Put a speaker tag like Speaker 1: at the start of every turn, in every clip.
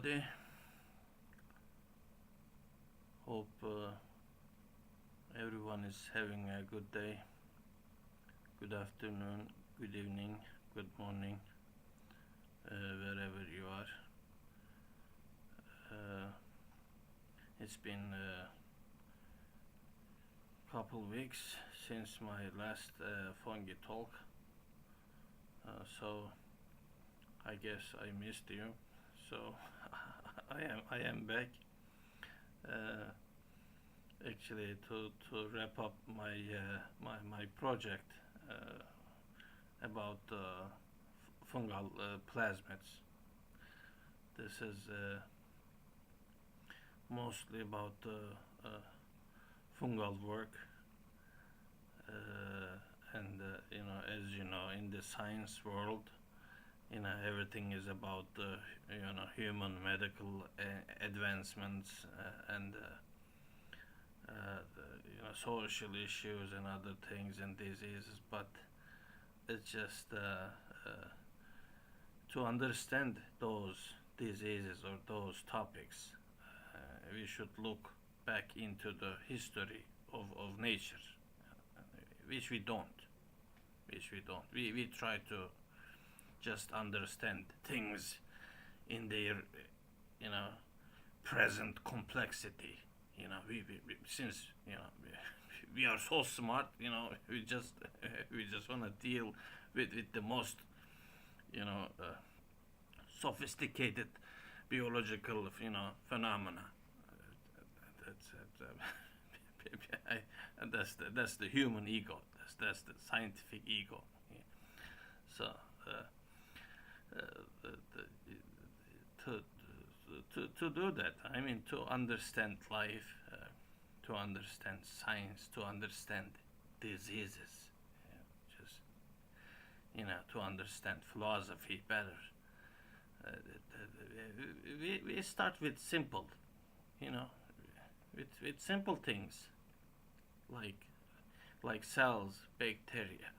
Speaker 1: everybody. Hope everyone is having a good day, good afternoon, good evening, good morning, wherever you are. Uh, it's been a couple weeks since my last Fungi talk, so I guess I missed you. So I am back. Uh, Actually, to wrap up my project about fungal plasmids. This is mostly about fungal work, and as you know, in the science world, everything is about human medical advancements and social issues and other things and diseases, but it's just to understand those diseases or those topics, we should look back into the history of nature, which we don't. We try to just understand things in their, present complexity. We since we are so smart, we just want to deal with the most, sophisticated biological, phenomena. That's the human ego. That's the scientific ego. Yeah. So to do that, to understand life, to understand science, to understand diseases, just to understand philosophy better. We start with simple, with simple things like cells, bacteria,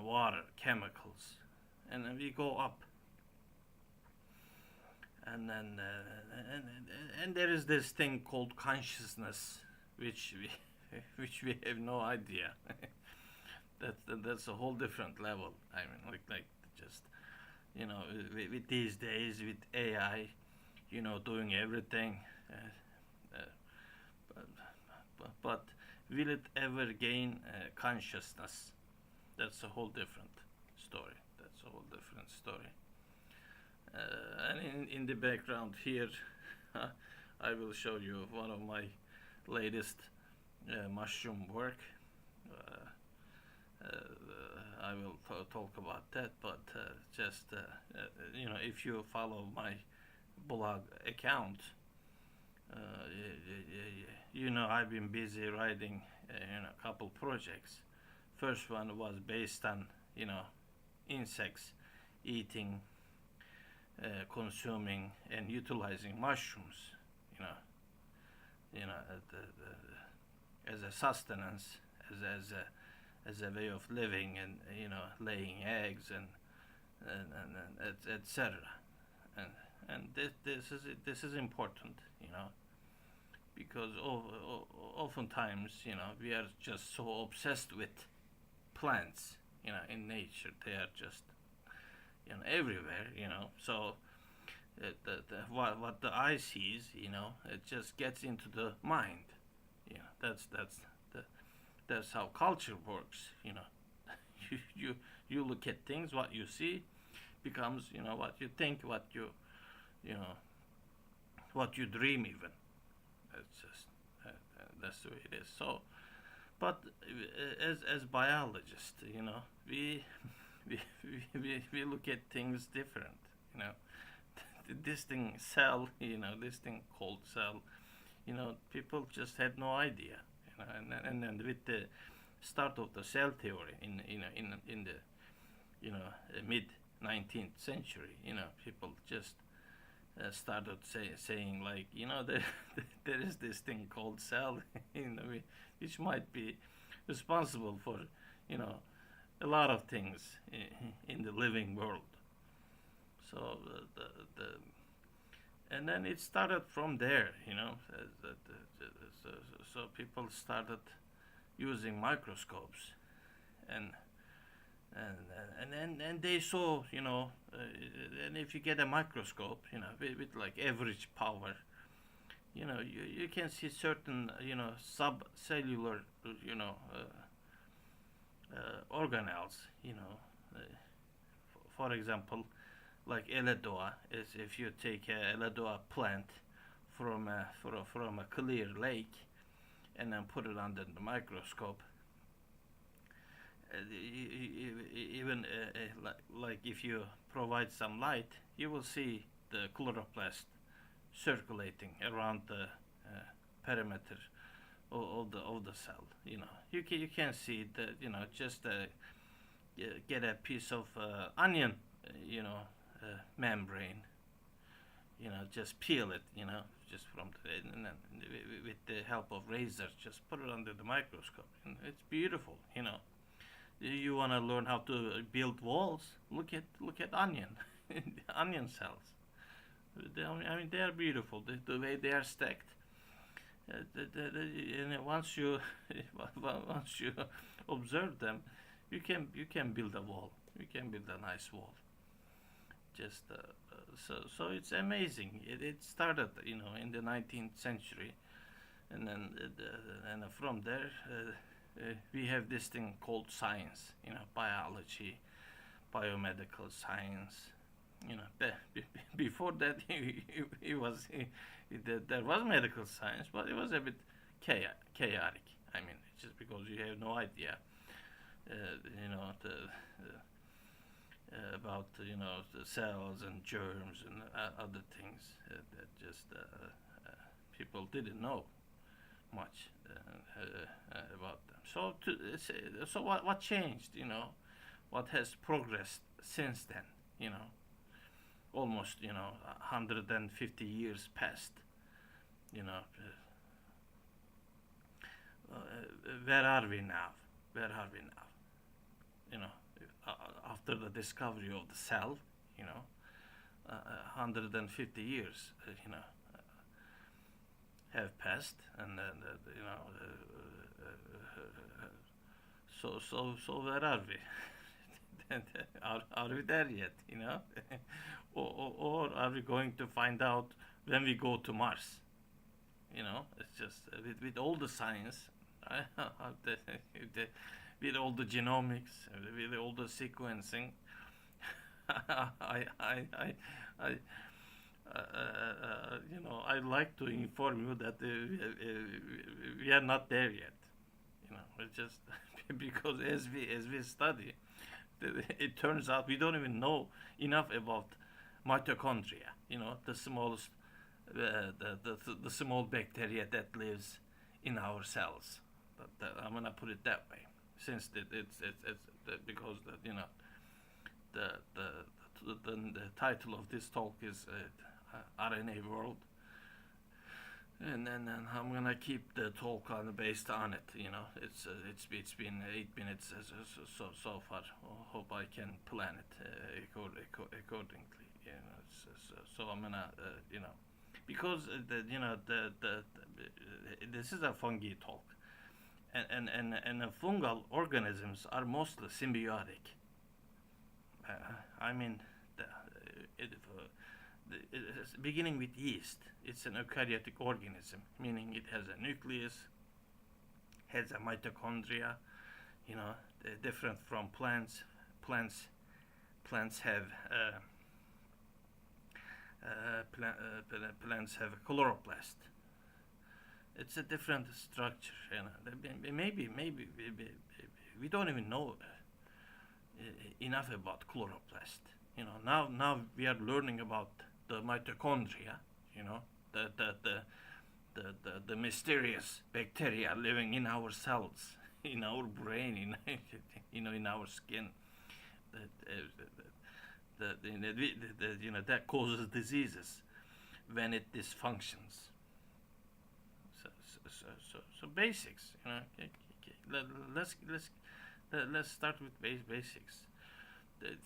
Speaker 1: water, chemicals, and then we go up. And then and there is this thing called consciousness, which we which we have no idea. That's a whole different level. Like just with these days with AI, doing everything. But will it ever gain consciousness? That's a whole different story. And in the background here, I will show you one of my latest mushroom work. I will talk about that, but just if you follow my blog account, I've been busy writing a couple projects. First one was based on insects eating, consuming and utilizing mushrooms, you know, as a sustenance, as a way of living, and laying eggs and etc. And this is important, because oftentimes we are just so obsessed with plants, in nature. They are just everywhere, so what the eye sees, it just gets into the mind. That's how culture works. You look at things, what you see becomes what you think, what you dream even. That's just that's the way it is. So, but as biologists, we we look at things different. This thing cell, this thing called cell, people just had no idea. And then with the start of the cell theory in the mid 19th century, people just started saying like, there is this thing called cell, which might be responsible for a lot of things in the living world. So and then it started from there, so, so people started using microscopes, and and they saw, and if you get a microscope, with like average power, you can see certain, subcellular, you know organelles, uh, for example, like Eledoa. Is if you take a Eledoa plant from a clear lake and then put it under the microscope, even like if you provide some light, you will see the chloroplast circulating around the perimeter of the cell. You can see the, just get a piece of onion, membrane. Just peel it. Just from and then with the help of razor, just put it under the microscope, and it's beautiful. You want to learn how to build walls? Look at onion, onion cells. I mean, they are beautiful. The way they are stacked. And once you once you observe them, you can build a wall. You can build a nice wall. Just so it's amazing. It started, in the 19th century, and then and from there we have this thing called science. Biology, biomedical science. Before that, there was medical science, but it was a bit chaotic. I mean, just because you have no idea, about the cells and germs and other things that just people didn't know much about them. So what changed? What has progressed since then? Almost 150 years passed. Where are we now? Where are we now? After the discovery of the cell, 150 years, have passed, and then so where are we? Are we there yet? Or are we going to find out when we go to Mars? It's just with all the science, the, the, with all the genomics, with all the sequencing. I, I, I, I, I'd like to inform you that we are not there yet. It's just because as we study, it turns out we don't even know enough about mitochondria. The smallest, the small bacteria that lives in our cells. I'm gonna put it that way, since it's because the title of this talk is RNA World, and then I'm gonna keep the talk based on it. It's been 8 minutes so far. Hope I can plan it accordingly. So I'm gonna because this is a fungi talk, and fungal organisms are mostly symbiotic. I mean, it's beginning with yeast. It's an eukaryotic organism, meaning it has a nucleus, has a mitochondria. Different from plants. Plants have plants have a chloroplast. It's a different structure. Maybe we don't even know enough about chloroplast. Now we are learning about the mitochondria. The mysterious bacteria living in our cells, in our brain, in our skin. That causes diseases when it dysfunctions. So basics. Let's start with basics. With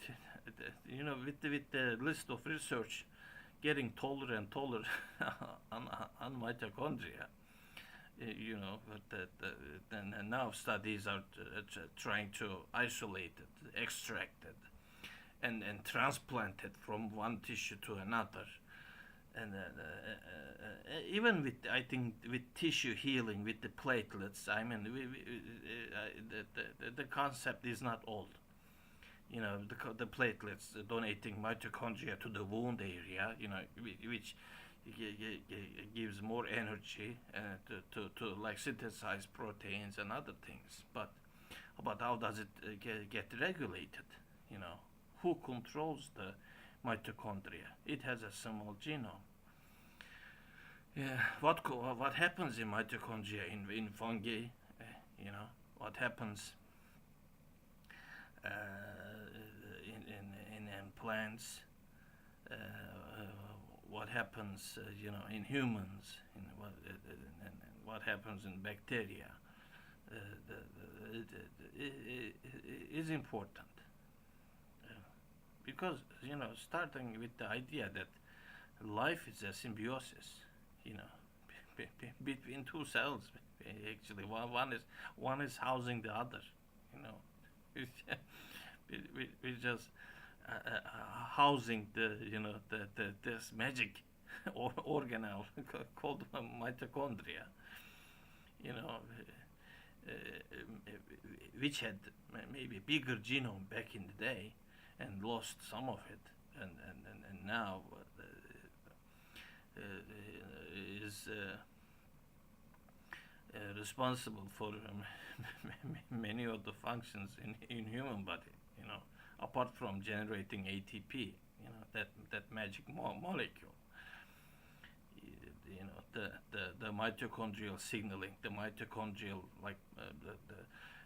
Speaker 1: the list of research getting taller and taller on mitochondria. You know, and now studies are trying to isolate it, extract it, and transplant it from one tissue to another. And even with, I think, with tissue healing with the platelets, I mean, the concept is not old. You know, the platelets donating mitochondria to the wound area, you know, which gives more energy to like synthesize proteins and other things. But how does it get regulated? You know, who controls the mitochondria? It has a small genome. Yeah, what happens in mitochondria in fungi? You know, what happens in plants? What happens, you know, in humans? What happens in bacteria? Is important because, you know, starting with the idea that life is a symbiosis, you know, between two cells. Actually, one is housing the other. You know, we just housing the, you know, the this magic organelle called mitochondria. You know, uh, which had maybe bigger genome back in the day and lost some of it, and now is responsible for many of the functions in human body. You know, apart from generating ATP, you know, that magic molecule. You know, the mitochondrial signaling, the mitochondrial, like the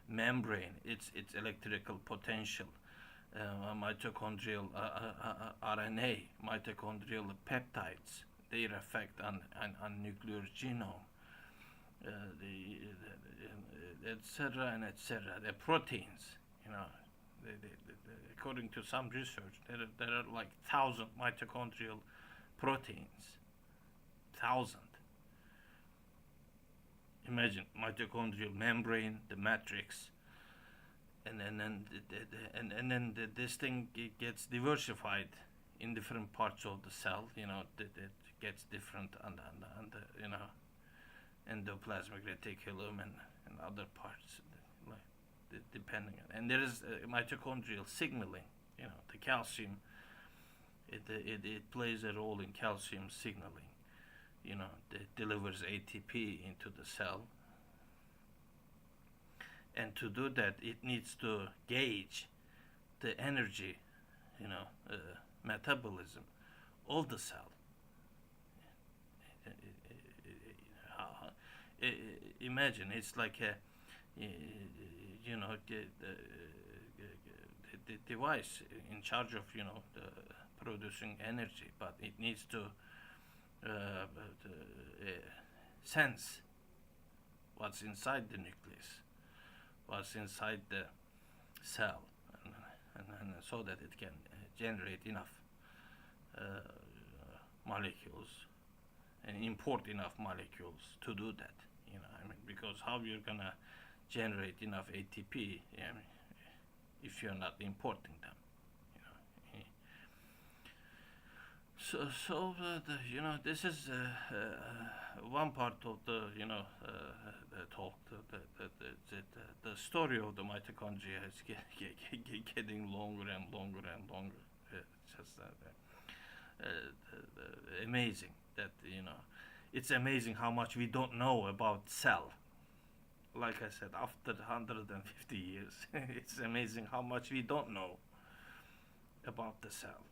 Speaker 1: membrane, its electrical potential, mitochondrial RNA, mitochondrial peptides, their effect on nuclear genome, etc. and etc. The proteins, you know, according to some research, there are like 1,000 mitochondrial proteins. 1,000. Imagine mitochondrial membrane, the matrix, and then this thing gets diversified in different parts of the cell. You know, it gets different on the, you know, endoplasmic reticulum and other parts, like depending on. And there is mitochondrial signaling. You know, the calcium. It plays a role in calcium signaling. You know, it delivers ATP into the cell. And to do that, it needs to gauge the energy, you know, metabolism of the cell. Imagine it's like a, you know, the device in charge of, you know, producing energy, but it needs to sense what's inside the nucleus, what's inside the cell, and so that it can generate enough molecules and import enough molecules to do that. You know, I mean, because how you're gonna generate enough ATP, I mean, if you're not importing them, you know. You know, this is one part of the, you know, the talk. The story of the mitochondria is getting longer and longer and longer. It's just amazing that, you know, it's amazing how much we don't know about cell. Like I said, after 150 years, it's amazing how much we don't know about the cell.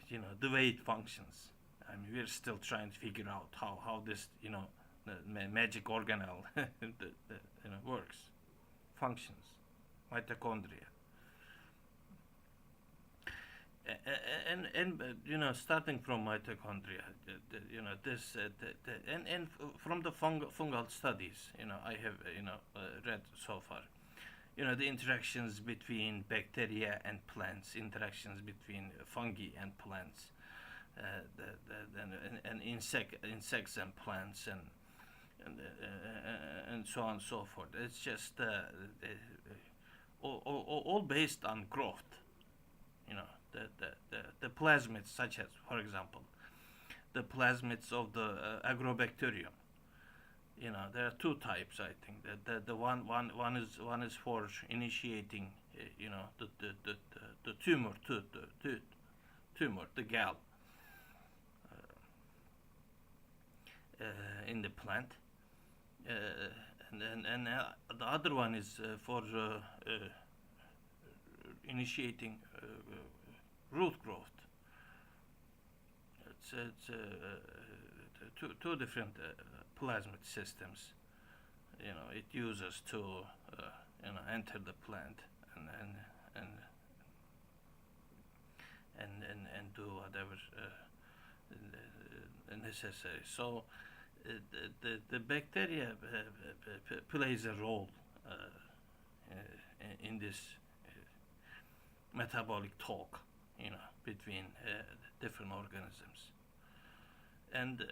Speaker 1: You know, the way it functions. I mean, we're still trying to figure out how this, you know, magic organelle you know, works, functions, mitochondria. And you know, starting from mitochondria, you know, this and from the fungal studies, you know, I have, you know, read so far, the interactions between bacteria and plants, interactions between fungi and plants, and insects and plants, and so on and so forth. It's just all based on growth. The plasmids, such as, for example, the plasmids of the agrobacterium. There are two types. I think that the one is for initiating, the tumor, the gall, in the plant, uh, and the other one is for initiating root growth. It's two different plasmid systems. It uses to enter the plant and and and do whatever necessary. So the bacteria plays a role in this metabolic talk, between different organisms. And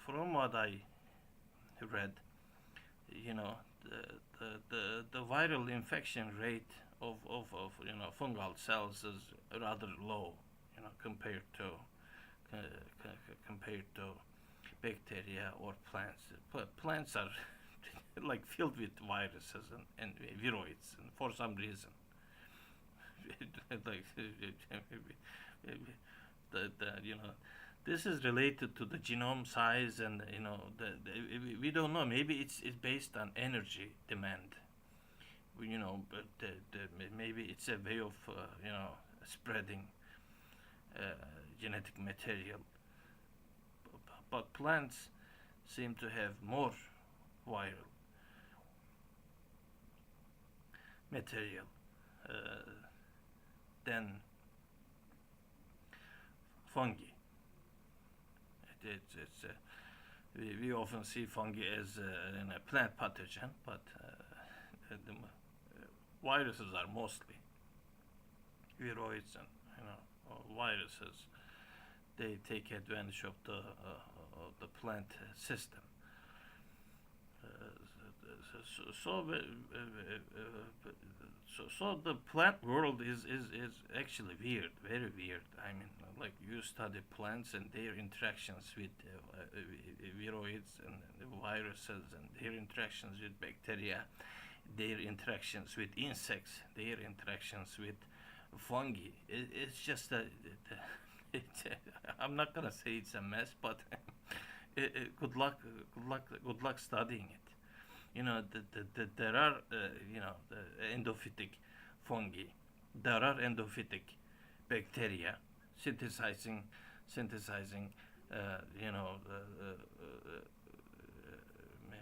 Speaker 1: from what I read, the viral infection rate of fungal cells is rather low, compared to compared to bacteria or plants. Plants are like filled with viruses and viroids, and for some reason, like this is related to the genome size, and we don't know. Maybe it's based on energy demand. But maybe it's a way of spreading uh, genetic material. But plants seem to have more viral material uh, than fungi. We often see fungi as a plant pathogen, but the viruses are mostly viroids, and viruses. They take advantage of the plant system. So the plant world is actually weird, very weird. I mean, like, you study plants and their interactions with viroids and viruses, and their interactions with bacteria, their interactions with insects, their interactions with fungi. It's just I'm not gonna say it's a mess, but good luck studying it. There are the endophytic fungi, there are endophytic bacteria synthesizing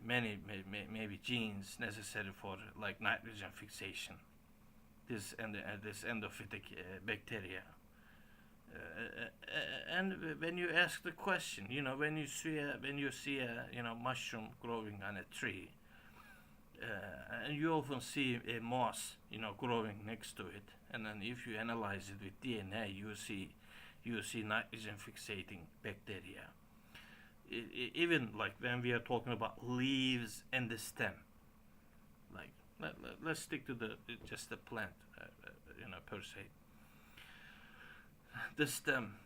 Speaker 1: many maybe genes necessary for, like, nitrogen fixation. This endophytic bacteria. And when you ask the question, when you see a mushroom growing on a tree, and you often see a moss, growing next to it, and then if you analyze it with DNA, you see nitrogen fixating bacteria. Even like when we are talking about leaves and the stem, like, let's stick to just the plant, per se. The stem,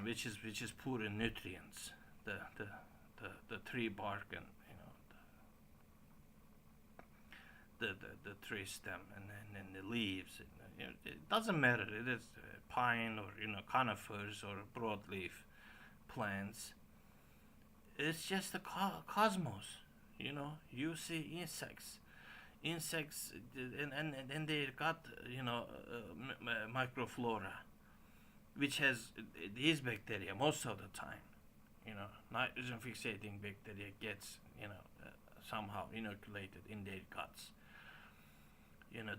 Speaker 1: which is poor in nutrients, the tree bark, and the tree stem, and the leaves. It doesn't matter. It is pine, or conifers, or broadleaf plants. It's just the cosmos. You see insects, and they got microflora, which has these bacteria most of the time. Nitrogen fixating bacteria gets somehow inoculated in their guts.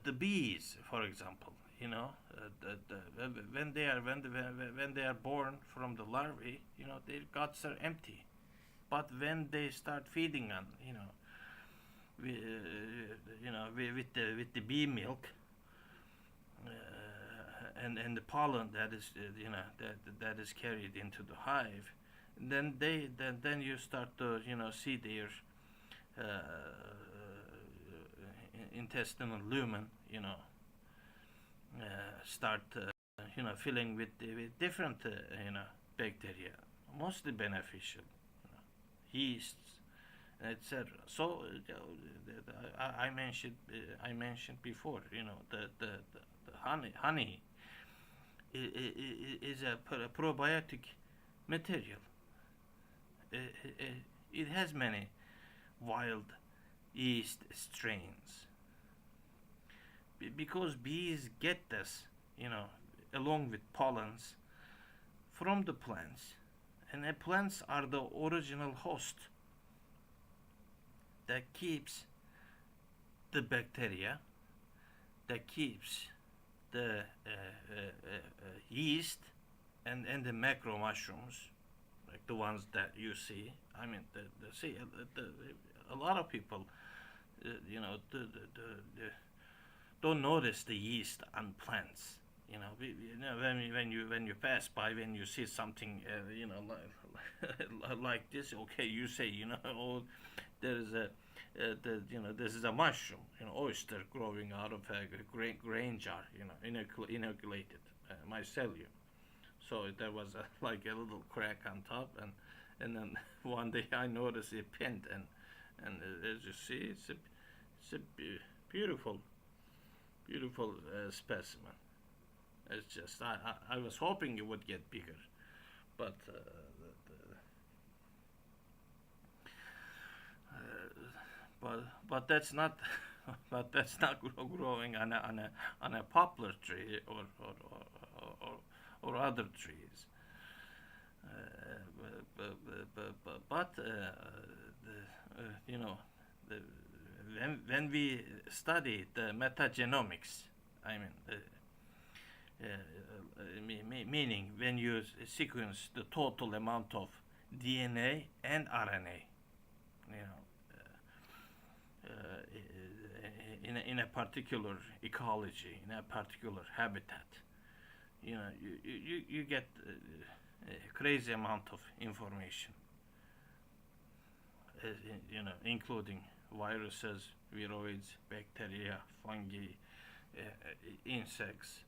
Speaker 1: The bees, for example, when they are born from the larvae, their guts are empty. But when they start feeding on with the bee milk, and the pollen that is that is carried into the hive, then you start to see their intestinal lumen, start filling with different bacteria, mostly beneficial, yeasts, etc. So I mentioned before, the honey is a probiotic material. It has many wild yeast strains because bees get this, along with pollens from the plants, and the plants are the original host that keeps the bacteria, that keeps the yeast and the macro mushrooms, like the ones that you see. I mean, a lot of people, don't notice the yeast on plants. When you pass by, when you see something, like this, okay, you say, oh, there is a this is a mushroom, oyster growing out of a grain jar, inoculated mycelium. So there was like a little crack on top, and then one day I noticed a pint, and as you see, it's a beautiful, beautiful specimen. It's just I was hoping it would get bigger, but but that's not but that's not growing on a poplar tree or other trees. But the, the, when we study the metagenomics, I mean, meaning when you sequence the total amount of DNA and RNA, you know, in a particular ecology, in a particular habitat, you get a crazy amount of information, including viruses, viroids, bacteria, fungi, insects.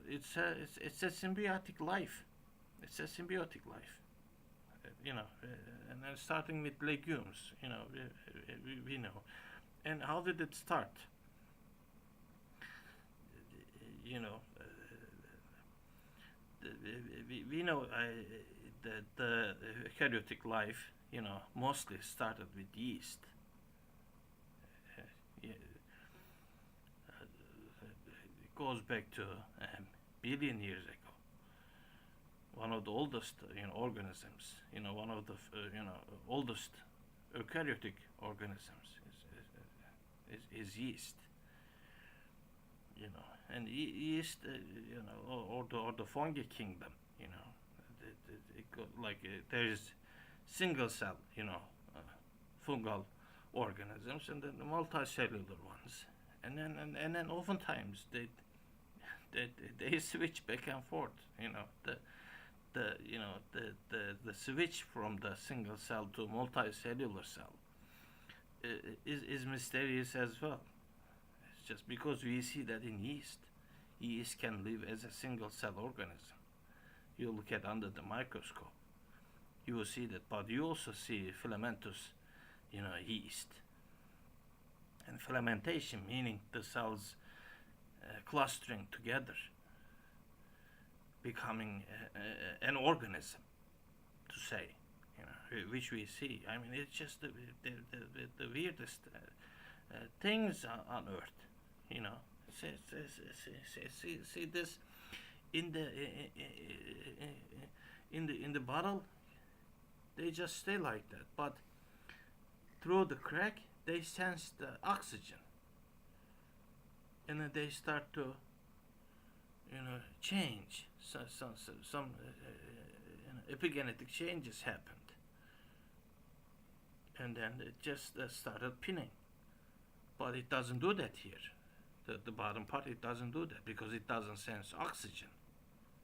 Speaker 1: It's a symbiotic life. It's a symbiotic life. And then starting with legumes, we know. And how did it start? You know, we know that the eukaryotic life, mostly started with yeast. It goes back to a billion years ago. One of the oldest, organisms, one of the, oldest eukaryotic organisms is yeast. And yeast, or the fungi kingdom, there is single cell, fungal organisms, and then the multicellular ones, and then oftentimes they switch back and forth. The switch from the single cell to multicellular cell is mysterious as well. It's just because we see that in yeast can live as a single cell organism. You look at under the microscope, you will see that, but you also see filamentous, yeast. And filamentation, meaning the cells clustering together, becoming an organism, to say, which we see. I mean, it's just the weirdest things on Earth, See this in the bottle. They just stay like that, but through the crack they sense the oxygen, and then they start to change. Some epigenetic changes happened, and then it just started pinning. But it doesn't do that here. The bottom part, it doesn't do that because it doesn't sense oxygen.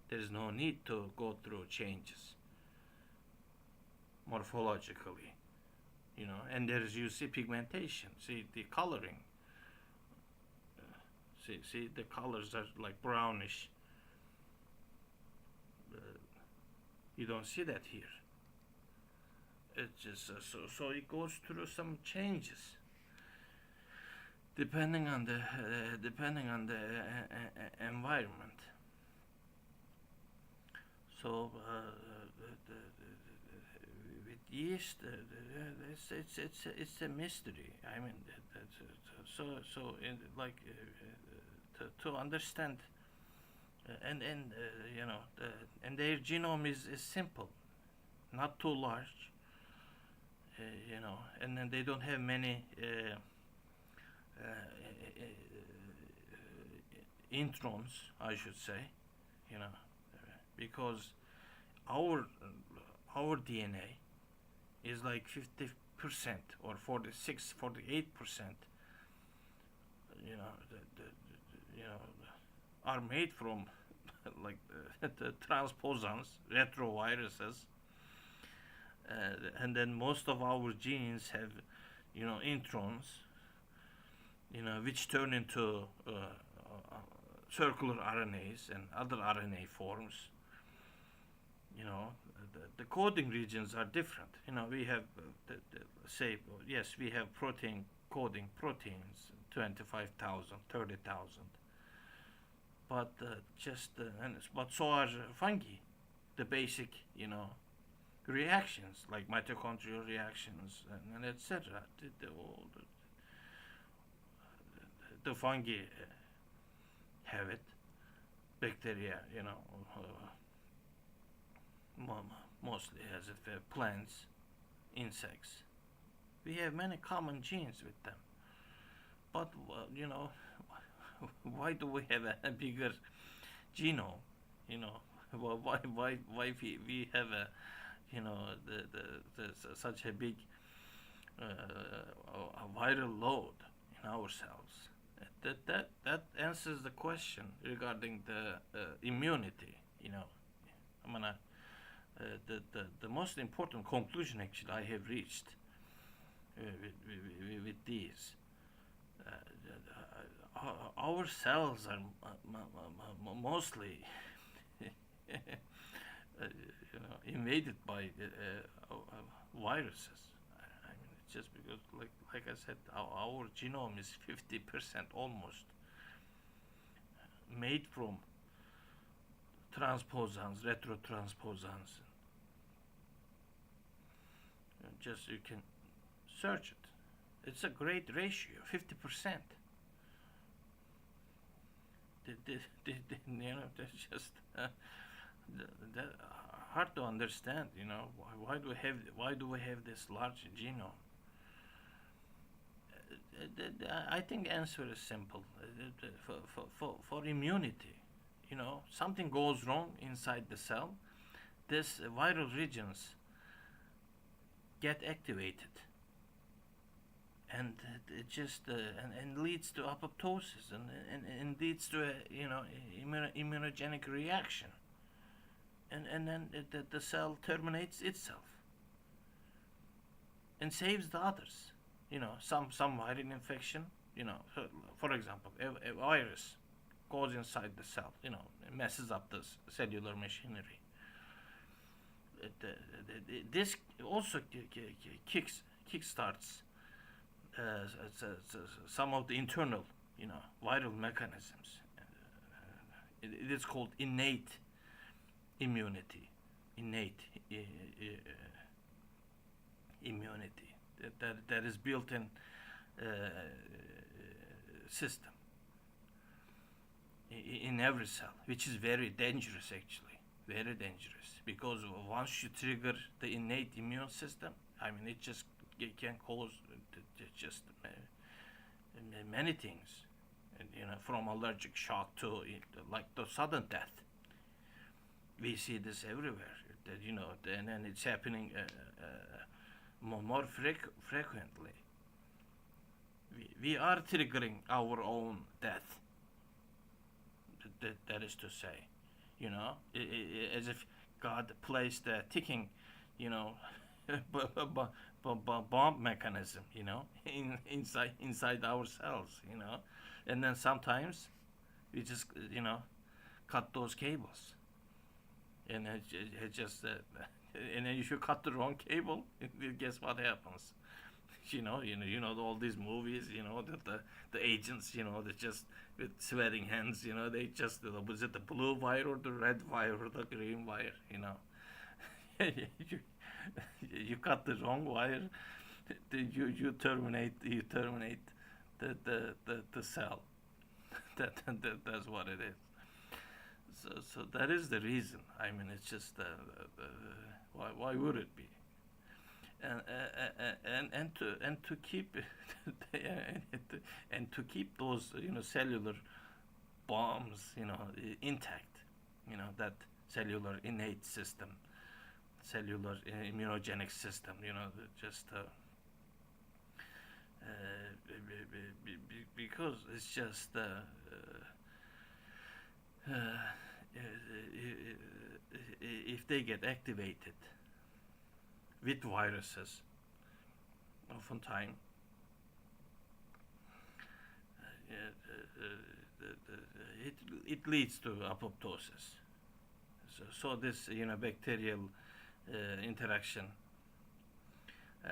Speaker 1: There is no need to go through changes morphologically, and there's, you see, pigmentation, see the coloring, see the colors are like brownish. uh, you don't see that here. It's just so it goes through some changes depending on the environment. So with yeast, it's a mystery. I mean, so to understand, and their genome is simple, not too large, and then they don't have many introns, I should say, because our our DNA is like 50% or 46, 48%, you know, are made from like the transposons, retroviruses, and then most of our genes have, introns, which turn into circular RNAs and other RNA forms. The coding regions are different. We have, say, yes, we have protein coding proteins, 25,000, 30,000. But but so are fungi, the basic, reactions like mitochondrial reactions and etc. The fungi have it. Bacteria, mostly has it. Plants, insects. We have many common genes with them. But why do we have a bigger genome? Why we have such a big viral load in ourselves? That answers the question regarding the immunity. I'm gonna the most important conclusion actually I have reached with these. Our cells are mostly invaded by viruses. I mean, it's just because, like I said, our genome is 50% almost made from transposons, retrotransposons. Just you can search it. It's a great ratio, 50%. That's just that hard to understand. Why do we have this large genome? I think the answer is simple. For immunity, something goes wrong inside the cell. These viral regions get activated, and it just and leads to apoptosis and leads to a immunogenic reaction, and then the cell terminates itself and saves the others. Some viral infection. For example, a virus goes inside the cell. It messes up the cellular machinery. This also kickstarts some of the internal, viral mechanisms. It is called innate immunity. Innate immunity that is built-in system in every cell, which is very dangerous actually, very dangerous, because once you trigger the innate immune system, I mean, it can cause just many things, from allergic shock to like the sudden death. We see this everywhere. And then it's happening more frequently. We are triggering our own death. That is to say, you know, as if God placed a ticking, you know, bomb mechanism, you know, inside ourselves, you know, and then sometimes we just, you know, cut those cables, and it just, and then if you cut the wrong cable, guess what happens? You know all these movies, you know, the agents, you know, they just with sweating hands, you know, they just was it the blue wire or the red wire or the green wire, you know, you, you cut the wrong wire, you terminate the cell. That's what it is. So that is the reason. I mean, it's just why would it be? And to keep and to keep those, you know, cellular bombs, you know, intact, you know, that cellular innate system, cellular immunogenic system, you know, just because it's just if they get activated with viruses, oftentimes it it leads to apoptosis. So this, you know, bacterial interaction, uh,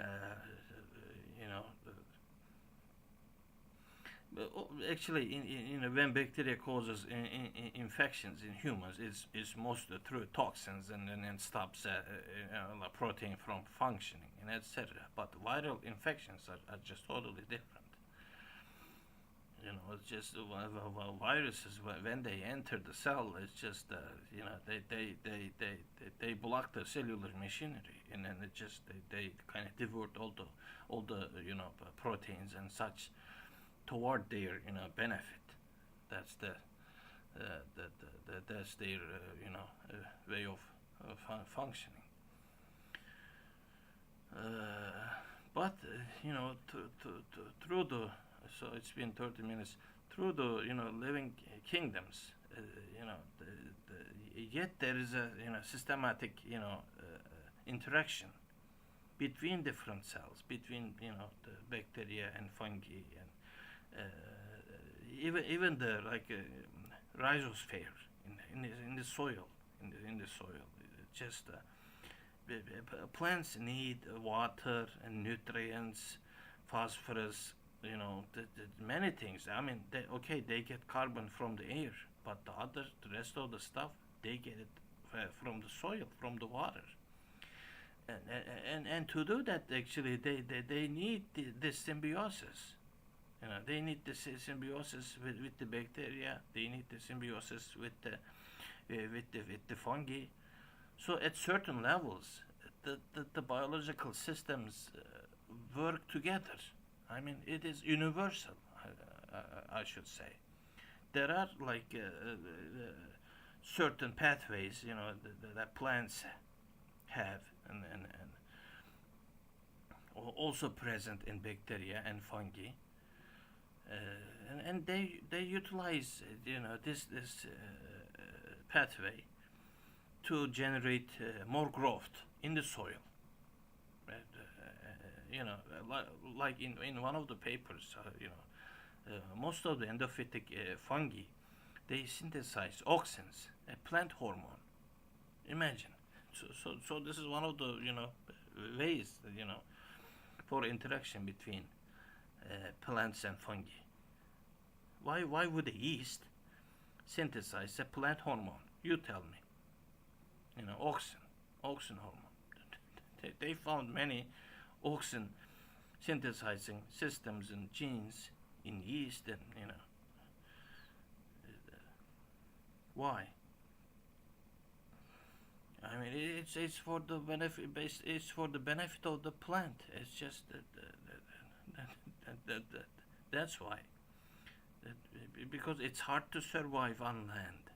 Speaker 1: you know, actually, you know, when bacteria causes infections in humans, it's mostly through toxins and stops protein from functioning and etc. But viral infections are just totally different. You know, it's just viruses when they enter the cell, it's just you know, they block the cellular machinery, and then it just they kind of divert all the you know, proteins and such toward their, you know, benefit. That's that's their you know, way of functioning. But you know, through the, so it's been 30 minutes, through the, you know, living kingdoms, you know, yet there is a, you know, systematic, you know, interaction between different cells, between, you know, the bacteria and fungi, and even the, like, rhizosphere in the soil, in the soil. Just plants need water and nutrients, phosphorus, you know, many things. I mean, they get carbon from the air, but the rest of the stuff, they get it from the soil, from the water. And to do that, actually, they need this symbiosis. You know, they need the symbiosis with the bacteria. They need the symbiosis with the fungi. So at certain levels, the biological systems work together. I mean, it is universal. I should say there are, like, certain pathways, you know, that plants have, and also present in bacteria and fungi, and they utilize, you know, this pathway to generate more growth in the soil. You know, like in one of the papers, you know, most of the endophytic fungi, they synthesize auxins, a plant hormone. Imagine. So this is one of the, you know, ways, you know, for interaction between plants and fungi. Why would the yeast synthesize a plant hormone? You tell me. You know, auxin hormone. They found many auxin synthesizing systems and genes in yeast, and, you know, why? I mean, it's for the benefit. It's for the benefit of the plant. It's just that's why. Because it's hard to survive on land.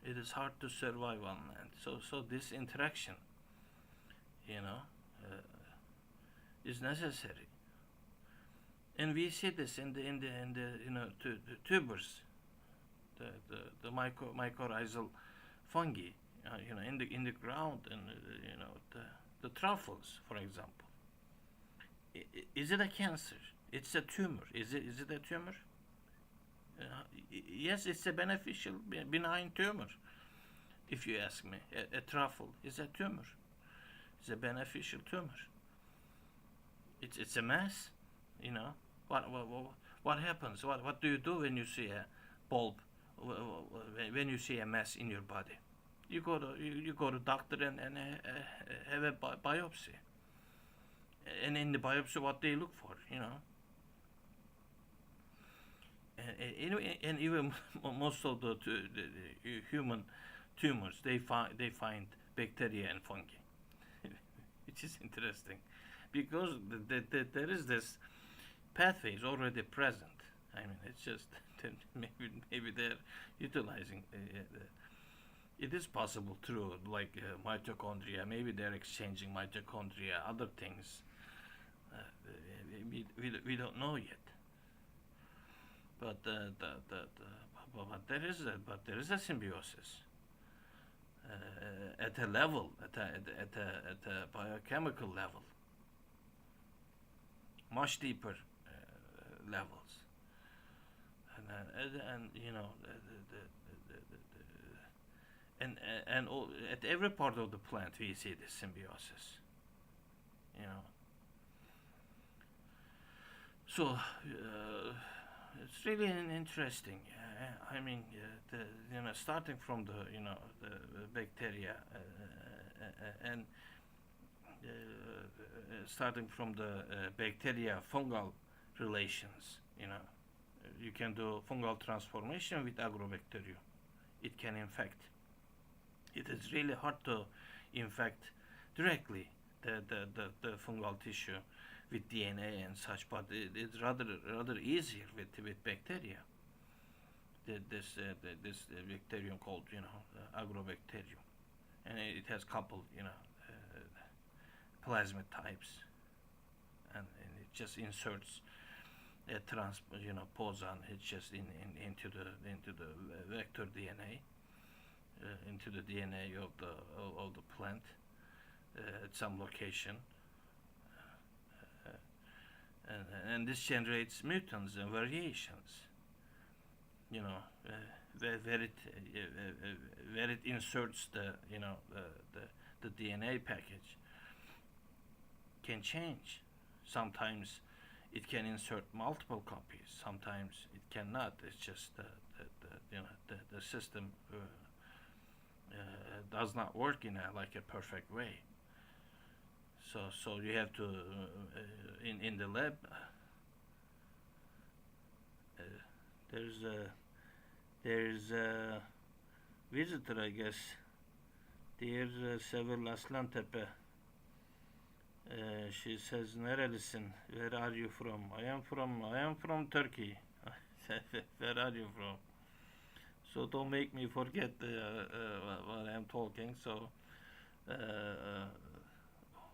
Speaker 1: It is hard to survive on land. So this interaction, you know, is necessary, and we see this in the the tubers, the mycorrhizal fungi, in the ground, and the truffles, for example. Is it a cancer? It's a tumor. Is it a tumor? Yes, it's a beneficial, benign tumor. If you ask me, a truffle is a tumor. It's a beneficial tumor. It's a mass, you know. What happens? What do you do when you see a bulb? When you see a mass in your body, you go to doctor and have a biopsy. And in the biopsy, what they look for, and even most of the human tumors, they find bacteria and fungi, which is interesting, because there is this pathway is already present. I mean, it's just that maybe they're utilizing. It is possible through like mitochondria. Maybe they're exchanging mitochondria, other things. Uh, we don't know yet. But there is a symbiosis at a level, at a biochemical level, much deeper levels, and and at every part of the plant we see this symbiosis. You know, so it's really interesting. I mean, starting from the bacteria, and starting from the bacteria fungal relations. You can do fungal transformation with agrobacterium. It can infect. It is really hard to infect directly the fungal tissue with DNA and such, but it's rather easier with bacteria. This bacterium called agrobacterium, and it has couple plasmid types, and it just inserts a poson. It's just into the vector DNA, into the DNA of the plant at some location, and this generates mutants and variations. Where it inserts the DNA package can change. Sometimes it can insert multiple copies. Sometimes it cannot. It's just the system does not work in a perfect way. So you have to in the lab. There's a visitor, I guess. Dear Sevil Aslantepe. She says, "Nerelisin? Where are you from?" I am from Turkey. Where are you from? So don't make me forget what I'm talking. So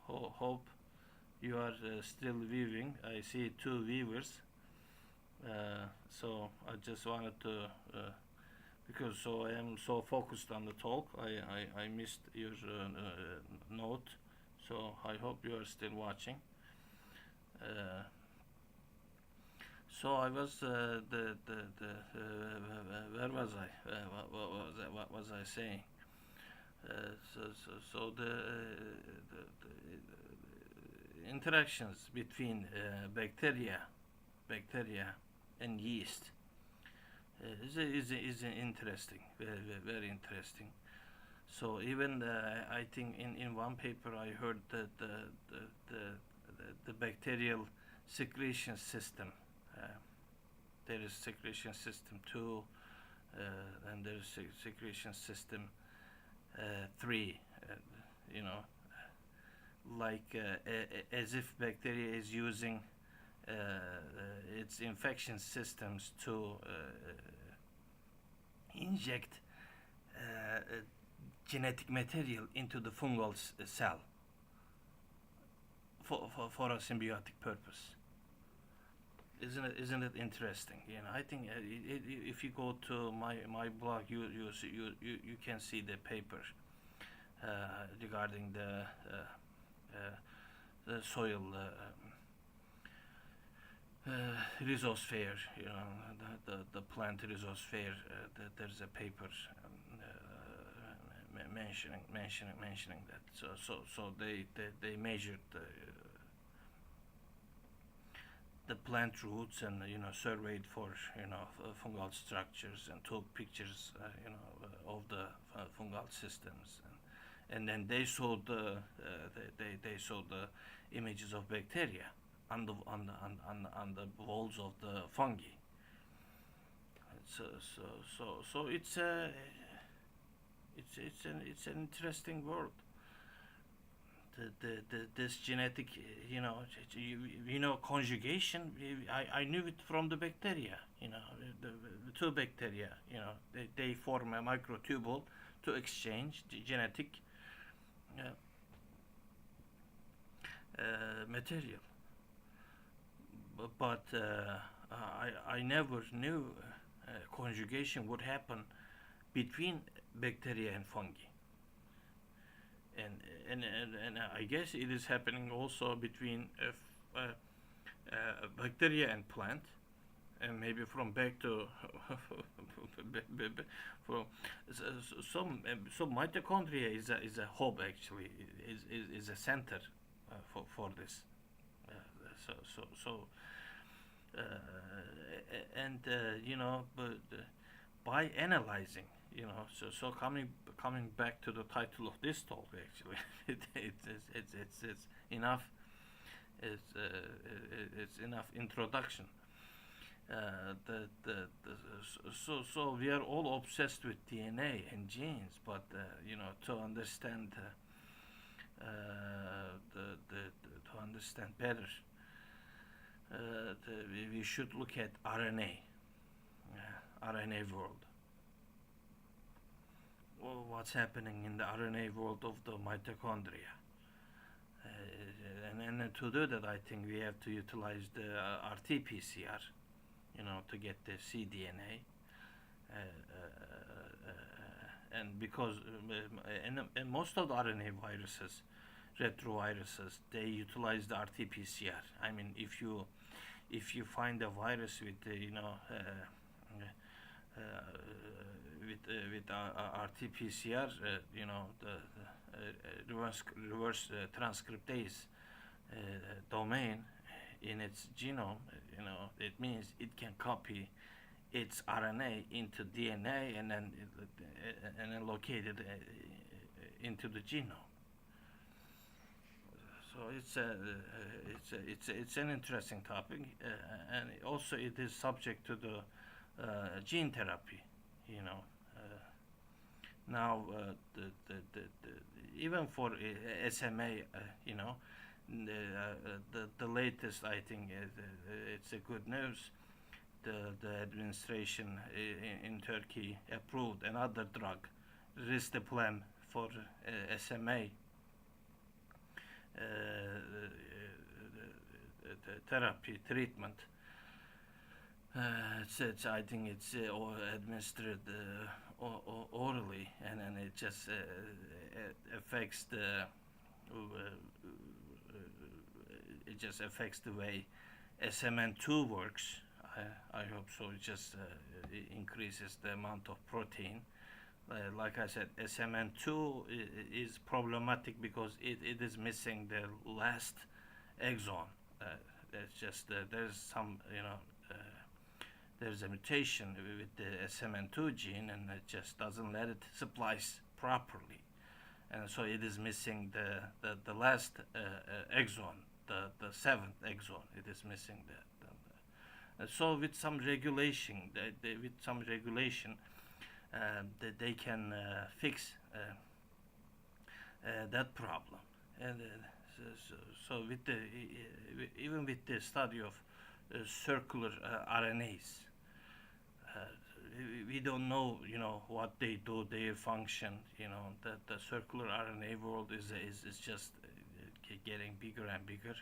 Speaker 1: hope you are still viewing. I see 2 viewers. So I just wanted to, because I am so focused on the talk, I missed your note. So I hope you are still watching. Uh, so I was where was I? What was I saying? So the interactions between bacteria and yeast is interesting, very interesting. So even I think in one paper I heard that the bacterial secretion system, there is secretion system 2, and there is secretion system 3. Like as if bacteria is using its infection systems to inject genetic material into the fungal cell for a symbiotic purpose. Isn't it interesting? I think if you go to my blog, you can see the paper regarding the soil rhizosphere, the plant rhizosphere. There's a paper mentioning that. So they measured the plant roots and surveyed for fungal structures and took pictures of the fungal systems, and then they saw they saw the images of bacteria on the walls of the fungi. So it's an interesting world. This genetic, conjugation. I knew it from the bacteria. The two bacteria. They form a microtubule to exchange the genetic uh, material. But I never knew conjugation would happen between bacteria and fungi. And and I guess it is happening also between bacteria and plant, and maybe from back to from some mitochondria is a hub, actually, is a center for this. Uh, uh, and but by analyzing, coming back to the title of this talk, actually, it's enough. It's enough introduction. So we are all obsessed with DNA and genes, but to understand to understand better, we should look at RNA, RNA world. Well, what's happening in the RNA world of the mitochondria? And to do that, I think we have to utilize the RT-PCR, to get the cDNA. And because and most of the RNA viruses, retroviruses, they utilize the RT-PCR. I mean, if you find a virus with RT-PCR, the reverse transcriptase domain in its genome, it means it can copy its RNA into DNA and then locate it into the genome. So it's an interesting topic, and also it is subject to the gene therapy. Now even for SMA, the latest, I think, it's a good news. The administration in Turkey approved another drug, risdiplam, for SMA therapy treatment. I think it's administered orally, and it just affects the way SMN2 works. I hope so. It just increases the amount of protein. Like I said, SMN2 is problematic because it is missing the last exon. It's just there's some there's a mutation with the SMN2 gene, and it just doesn't let it splice properly, and so it is missing the last exon, the seventh exon. It is missing that. So with some regulation, they can fix that problem. And so with even with the study of circular RNAs, we don't know, what they do, their function. The circular RNA world is just getting bigger and bigger.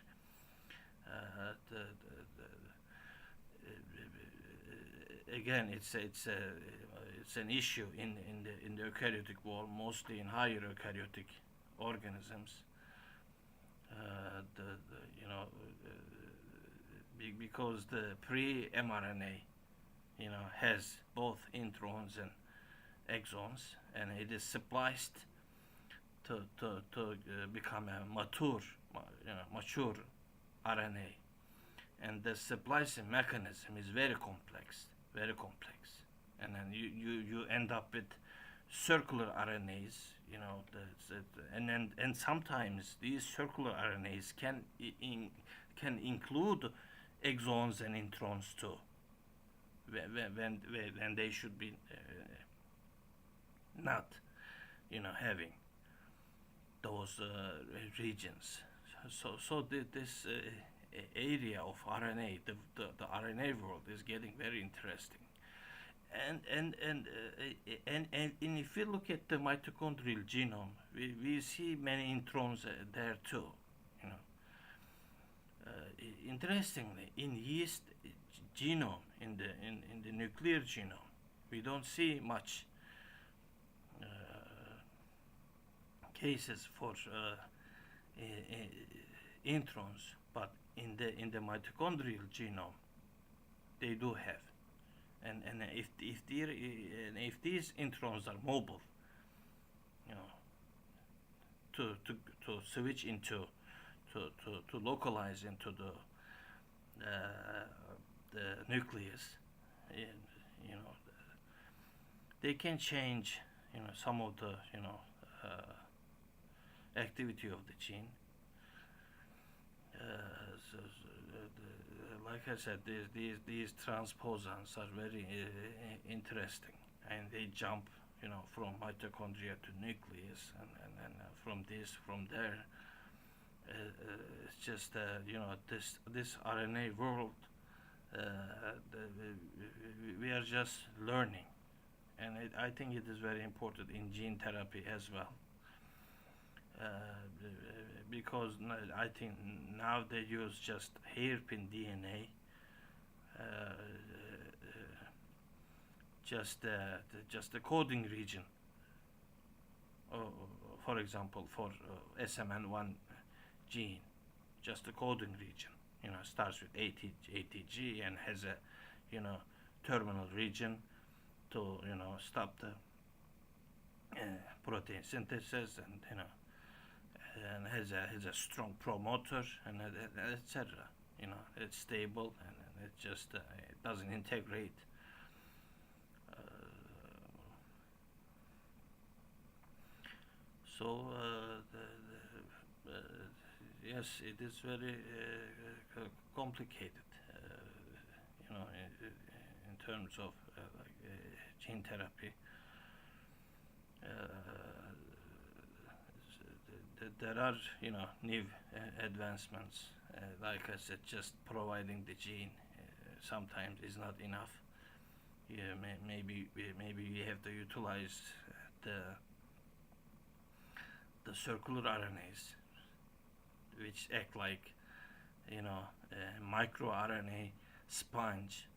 Speaker 1: Again, it's an issue in the eukaryotic world, mostly in higher eukaryotic organisms. Because the pre-mRNA, has both introns and exons, and it is spliced to become a mature RNA, and the splicing mechanism is very complex, and then you end up with circular RNAs, and sometimes these circular RNAs can include exons and introns too, when they should be not, having those regions. This area of RNA, the RNA world, is getting very interesting. And if we look at the mitochondrial genome, we see many introns there too. You know, Interestingly, in yeast genome, in the nuclear genome, we don't see much cases for introns, but in the mitochondrial genome, they do have. And if these introns are mobile, you know, to switch into to localize into the nucleus, you know, they can change, some of the activity of the gene. Like I said, these transposons are very interesting, and they jump, from mitochondria to nucleus, and from there, it's just this RNA world. We are just learning, and I think it is very important in gene therapy as well. Because I think now they use just hairpin DNA, just the coding region. For example, for SMN1 gene, just the coding region. Starts with ATG and has a, terminal region to stop the protein synthesis, and has a strong promoter, and etc. It's stable, and it just it doesn't integrate. Yes, it is very complicated, in terms of gene therapy. There are, new advancements. Like I said, just providing the gene sometimes is not enough. Yeah, maybe we have to utilize the circular RNAs, which act like, a microRNA sponge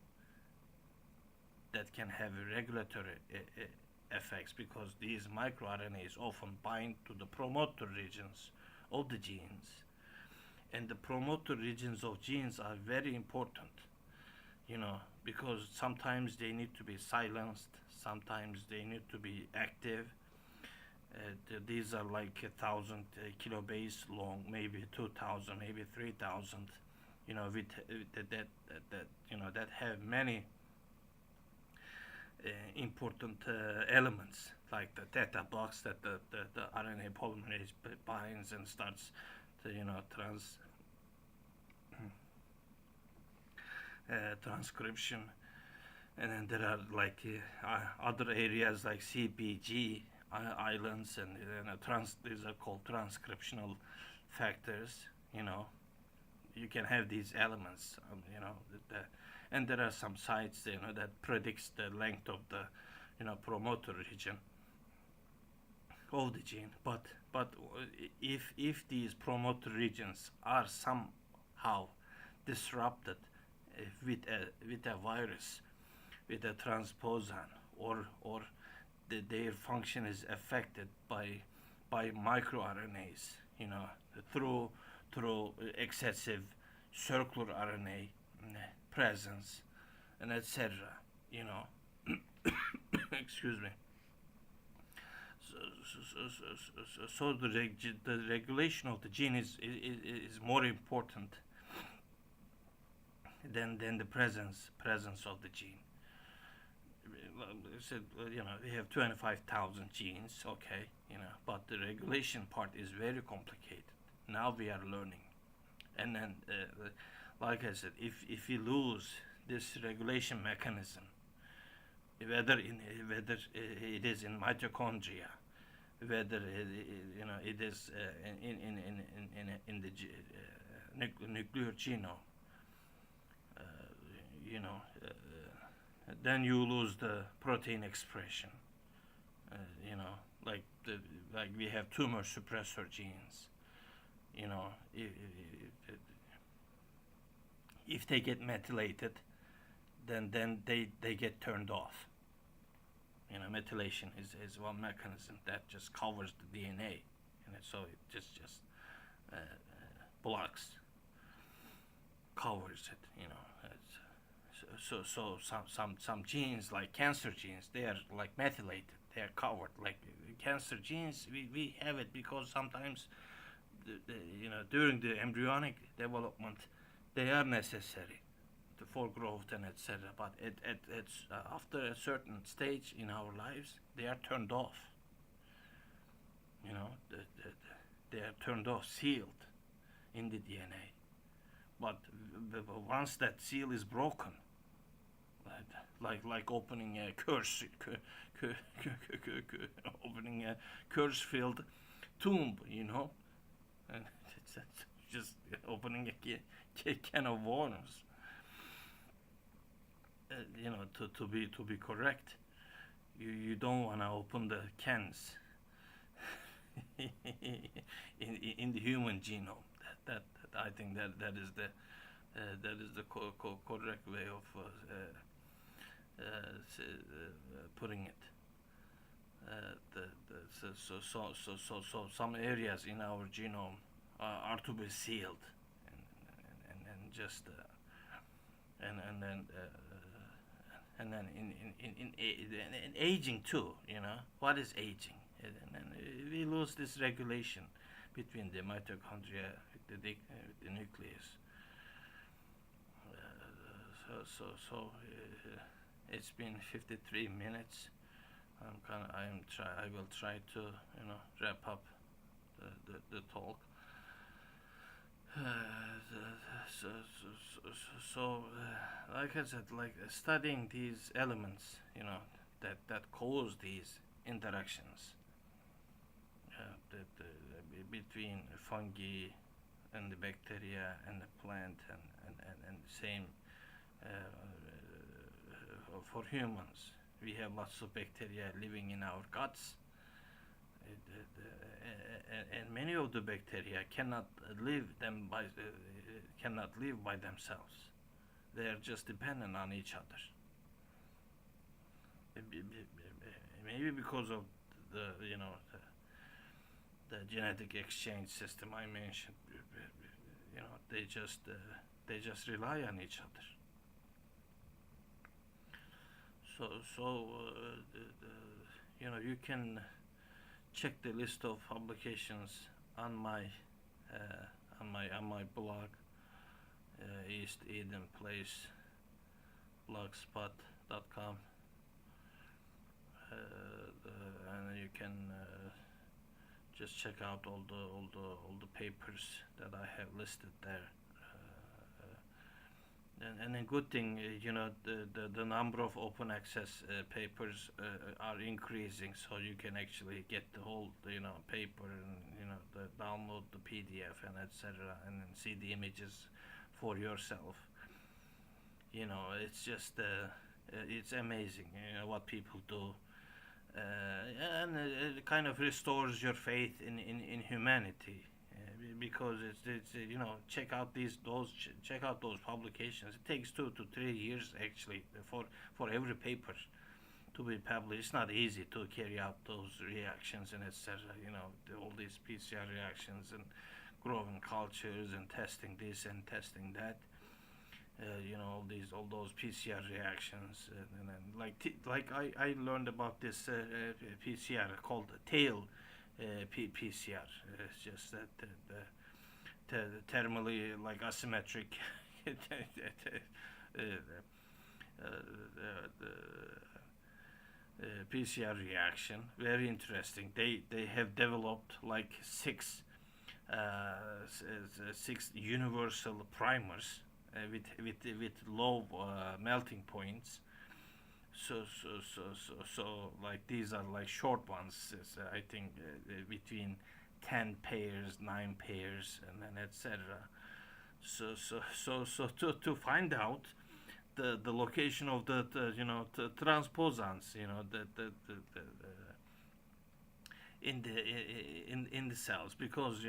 Speaker 1: that can have regulatory effects, because these microRNAs often bind to the promoter regions of the genes, and the promoter regions of genes are very important, because sometimes they need to be silenced, sometimes they need to be active. These are like 1,000 kilobase long, maybe 2,000, maybe 3,000, with that have many important elements, like the theta box that the RNA polymerase binds and starts to transcription. And then there are like other areas like CPG islands, and these are called transcriptional factors. You can have these elements, and there are some sites, that predicts the length of the, promoter region of the gene, but if these promoter regions are somehow disrupted with a virus, with a transposon, or their function is affected by microRNAs, through excessive circular RNA presence, and etc. You know, excuse me. So the regulation of the gene is more important than the presence of the gene. Said, we have 25,000 genes, okay, but the regulation part is very complicated. Now we are learning, and then, like I said, if we lose this regulation mechanism, whether it is in mitochondria, whether it is in the nuclear genome, uh, you know, then you lose the protein expression. Uh, you know, like we have tumor suppressor genes. You know, if they get methylated, then they get turned off. Methylation is one mechanism that just covers the DNA, and so it just blocks, covers it. So some genes, like cancer genes, they are like methylated. They are covered. Like cancer genes, we have it because sometimes during the embryonic development, they are necessary for growth and etc. But after a certain stage in our lives, they are turned off. They are turned off, sealed in the DNA. But once that seal is broken, like opening a opening a curse-filled tomb, and it's just opening a can of worms. To be correct, you don't want to open the cans in the human genome. That I think that is the correct way of putting it. So some areas in our genome are to be sealed, and just and then in aging too. What is aging? And we lose this regulation between the mitochondria, the nucleus. It's been 53 minutes. I will try to wrap up the talk. Like I said, like studying these elements, that cause these interactions between fungi and the bacteria and the plant, and same for humans. We have lots of bacteria living in our guts, and many of the bacteria cannot live by themselves. They are just dependent on each other. Maybe because of the genetic exchange system I mentioned. They just rely on each other. You can check the list of publications on my blog, East Eden Place blogspot.com, and you can just check out all the papers that I have listed there. And a good thing, the number of open access papers are increasing, so you can actually get the whole paper, and download the PDF and etc. and then see the images for yourself. It's just it's amazing what people do and it kind of restores your faith in humanity. Because it's check out check out those publications. It takes 2 to 3 years actually for every paper to be published. It's not easy to carry out those reactions and etc. All these PCR reactions and growing cultures and testing this and testing that. All those PCR reactions, and I learned about this PCR called tail PCR. It's just that thermally like asymmetric uh, PCR reaction. Very interesting. They have developed like six universal primers with low melting points. So like these are like short ones. I think between 10 pairs, 9 pairs, and then etc. So to find out the location of the transposons, in the cells, because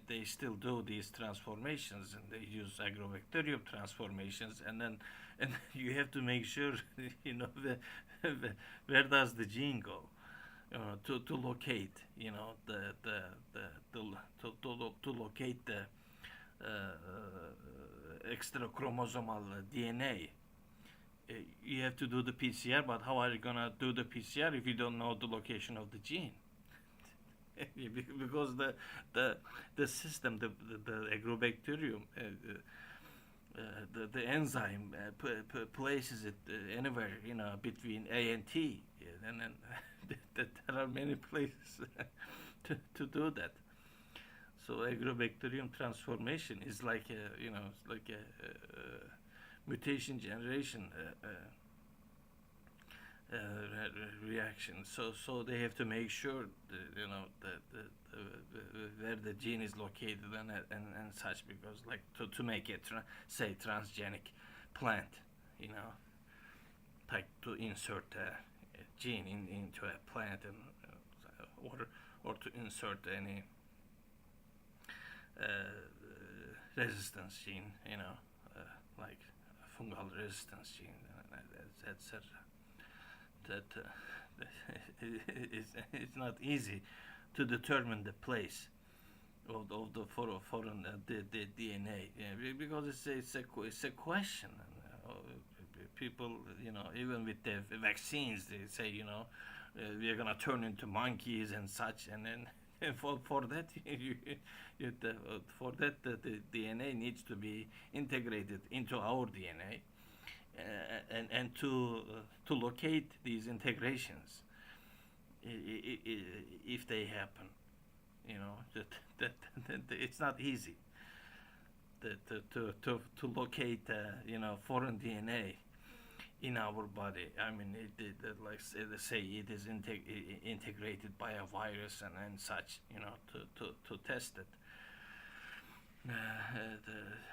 Speaker 1: they still do these transformations and they use agrobacterium transformations, and you have to make sure where does the gene go, to locate to locate the extra chromosomal DNA. You have to do the PCR, but how are you gonna do the PCR if you don't know the location of the gene? Because the system, the agrobacterium, the enzyme places it anywhere between A and T, and then there are many places to do that. So agrobacterium transformation is like it's like a mutation generation reaction. So they have to make sure where the gene is located and such, because like to make a say transgenic plant, like to insert a gene into a plant, and or to insert any resistance gene, like fungal resistance gene, etc. That it's not easy to determine the place of the foreign the DNA, because it's a question. People, even with the vaccines, they say, we are gonna turn into monkeys and such, and then for that for that the DNA needs to be integrated into our DNA, and to locate these integrations, if they happen, that it's not easy to locate foreign DNA in our body. I mean, like they say, it is integrated by a virus and such, to test it.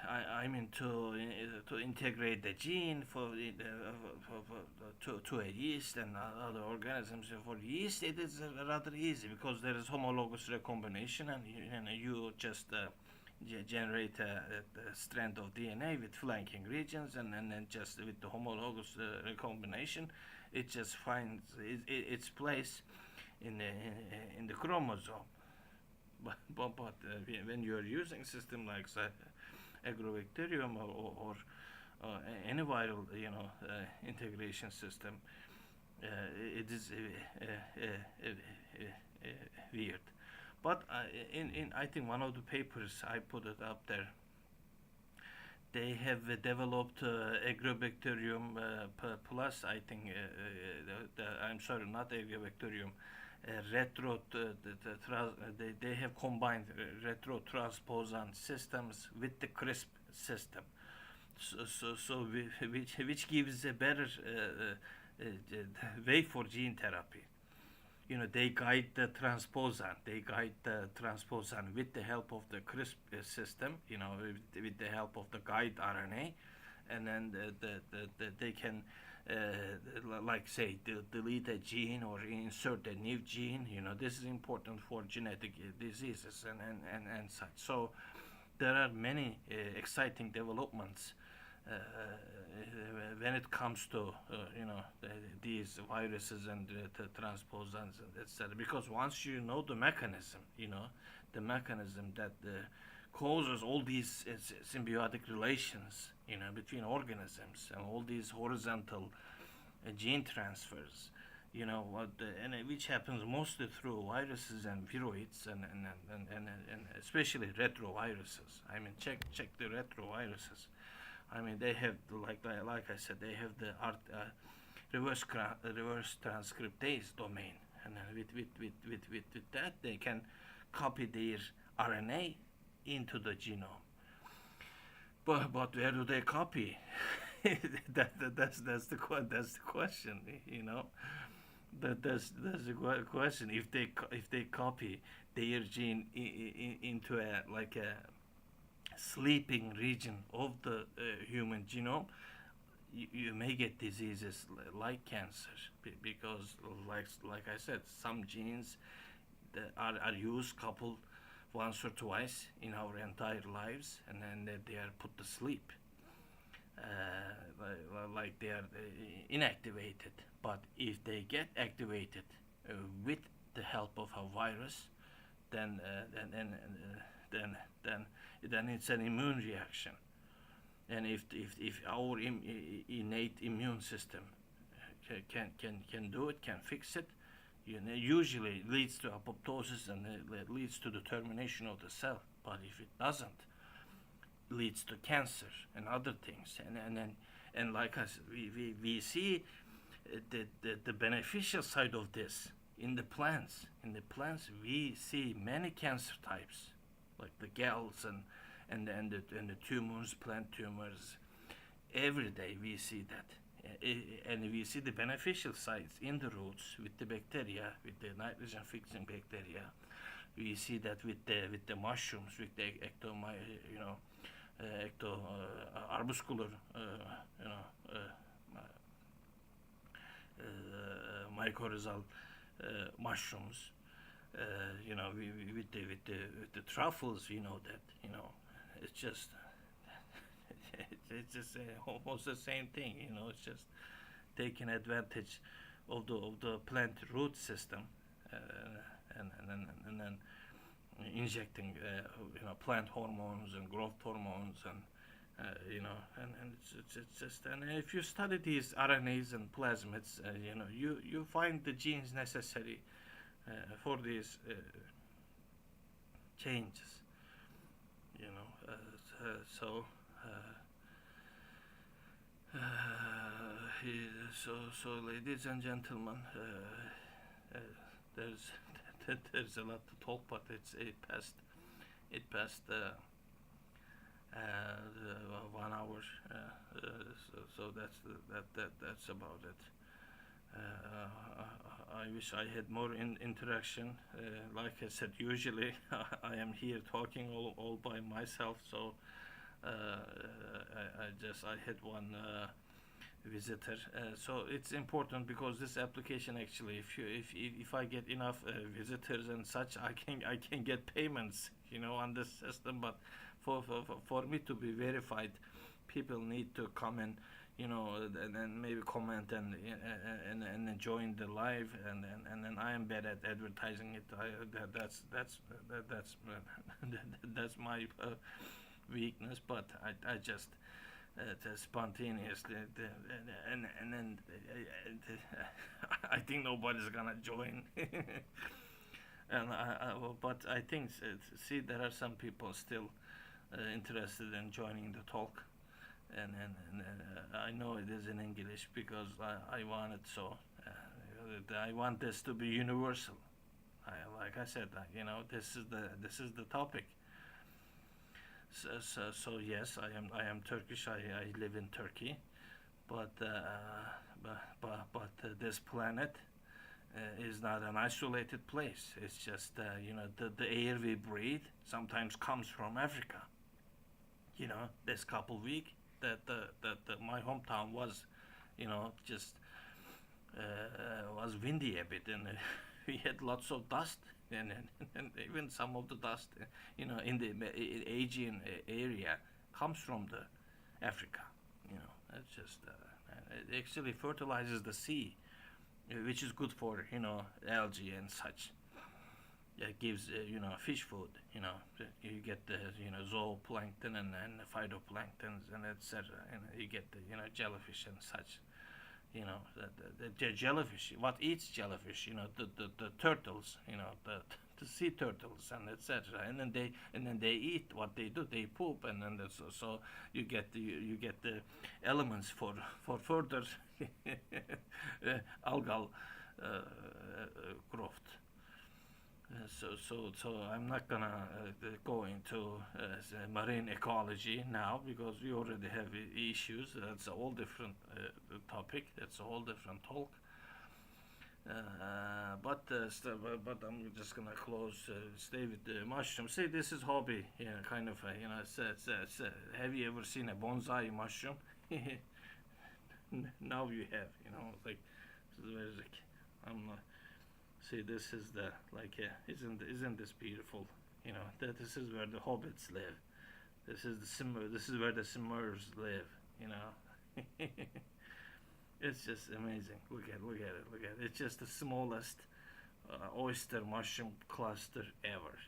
Speaker 1: I mean, to integrate the gene to a yeast and other organisms. For yeast, it is rather easy, because there is homologous recombination, and you just generate a strand of DNA with flanking regions, and then just with the homologous recombination, it just finds its place in the chromosome. But when you are using a system like agrobacterium any viral integration system, it is weird. But in I think one of the papers I put it up there, they have developed agrobacterium plus, I think, I'm sorry, not agrobacterium, they have combined retrotransposon systems with the CRISP system, which gives a better way for gene therapy. They guide the transposon with the help of the CRISP system, with the help of the guide RNA, and then they can like say delete a gene or insert a new gene. This is important for genetic diseases and such. So there are many exciting developments when it comes to these viruses and the transposons, etc. Because once you know the mechanism, the mechanism that causes all these symbiotic relations, between organisms and all these horizontal gene transfers, which happens mostly through viruses and viroids and especially retroviruses. I mean, check the retroviruses. I mean, they have like I said, they have the reverse transcriptase domain, and then with that they can copy their RNA into the genome. But where do they copy? That's the question. That's the question. If they copy their gene into a sleeping region of the human genome, you may get diseases like cancer, because like I said, some genes that are used coupled once or twice in our entire lives, and then they are put to sleep, like they are inactivated. But if they get activated with the help of a virus, then then it's an immune reaction. And if our innate immune system can do it, can fix it, usually leads to apoptosis, and it leads to the termination of the cell. But if it doesn't, leads to cancer and other things. And like us, we see the beneficial side of this in the plants. In the plants, we see many cancer types, like the galls and the tumors, plant tumors. Every day we see that. And we see the beneficial sides in the roots with the bacteria, with the nitrogen fixing bacteria. We see that with the mushrooms, with the arbuscular, mycorrhizal mushrooms. With the truffles, it's just it's just almost the same thing. It's just taking advantage of the plant root system, and then injecting plant hormones and growth hormones, and it's just. And if you study these RNAs and plasmids, you find the genes necessary for these changes. So. So, ladies and gentlemen, there's there's a lot to talk, but it passed 1 hour, so that's about it. I wish I had more interaction. Like I said, usually I am here talking all by myself. So I had one visitor. So it's important, because this application actually, if I get enough visitors and such, I can get payments, on this system. But for me to be verified, people need to come and and maybe comment and join the live, and then I am bad at advertising it. That's my weakness. But I just spontaneously, and then I think nobody's gonna join. But I think, see, there are some people still interested in joining the talk, and I know it is in English because I want it so. I want this to be universal. Like I said, this is the topic. So yes, I am Turkish. I live in Turkey, but this planet is not an isolated place. It's just the air we breathe sometimes comes from Africa. This couple week that my hometown was, just was windy a bit, and we had lots of dust, and even some of the dust, in the Aegean area comes from the Africa. It's just it actually fertilizes the sea, which is good for algae and such. It gives fish food. You get the zooplankton and the phytoplanktons and etc. You get the jellyfish and such. The jellyfish. What eats jellyfish? The turtles. The sea turtles and etc. And then they eat what they do. They poop, and then so you get the elements for further algal growth. So I'm not gonna go into marine ecology now, because we already have issues. That's a whole different topic. That's a whole different talk. But I'm just gonna stay with the mushroom. See, this is hobby, kind of. Have you ever seen a bonsai mushroom? Now you have, like, I'm not. See, this is the like, isn't this beautiful? That this is where the hobbits live. This is where the Smurfs live. It's just amazing. Look at it. It's just the smallest oyster mushroom cluster ever.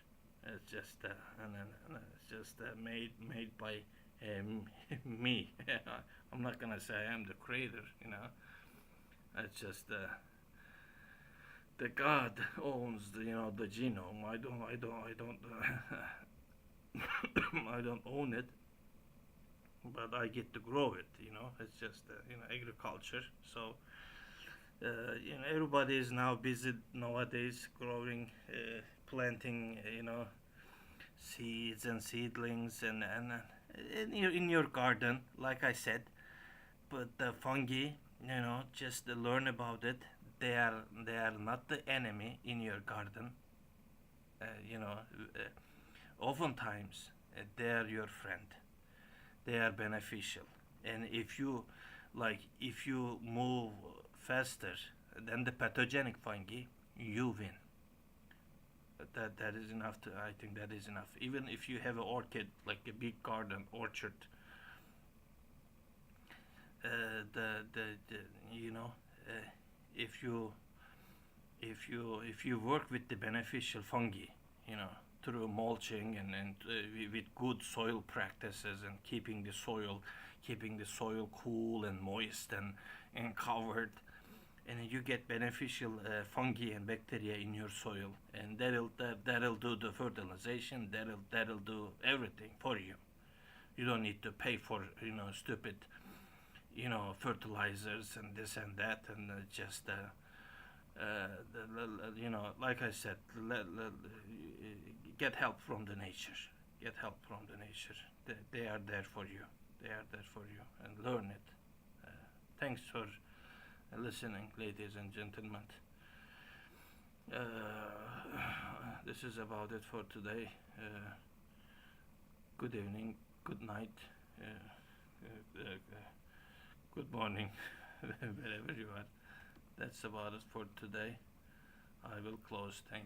Speaker 1: It's just and it's just made by me. I'm not gonna say I am the creator. It's just the God owns the genome. I don't I don't own it, but I get to grow it. It's just agriculture. So everybody is now busy nowadays growing, planting, seeds and seedlings, and in your garden, like I said. But the fungi, just learn about it. They are not the enemy in your garden. Oftentimes they are your friend. They are beneficial, and if you move faster than the pathogenic fungi, you win. That is enough. I think that is enough. Even if you have an orchid, like a big garden orchard, the if you if you work with the beneficial fungi, you know, through mulching and with good soil practices and keeping the soil cool and moist and covered, and you get beneficial fungi and bacteria in your soil, and that'll do the fertilization. That'll do everything for you. You don't need to pay for stupid fertilizers and this and that, and just like I said, get help from the nature. Get help from the nature. They are there for you. They are there for you, and learn it. Thanks for listening, ladies and gentlemen. Uh, this is about it for today. Good evening, good night, good morning, wherever you are. That's about it for today. I will close. Thank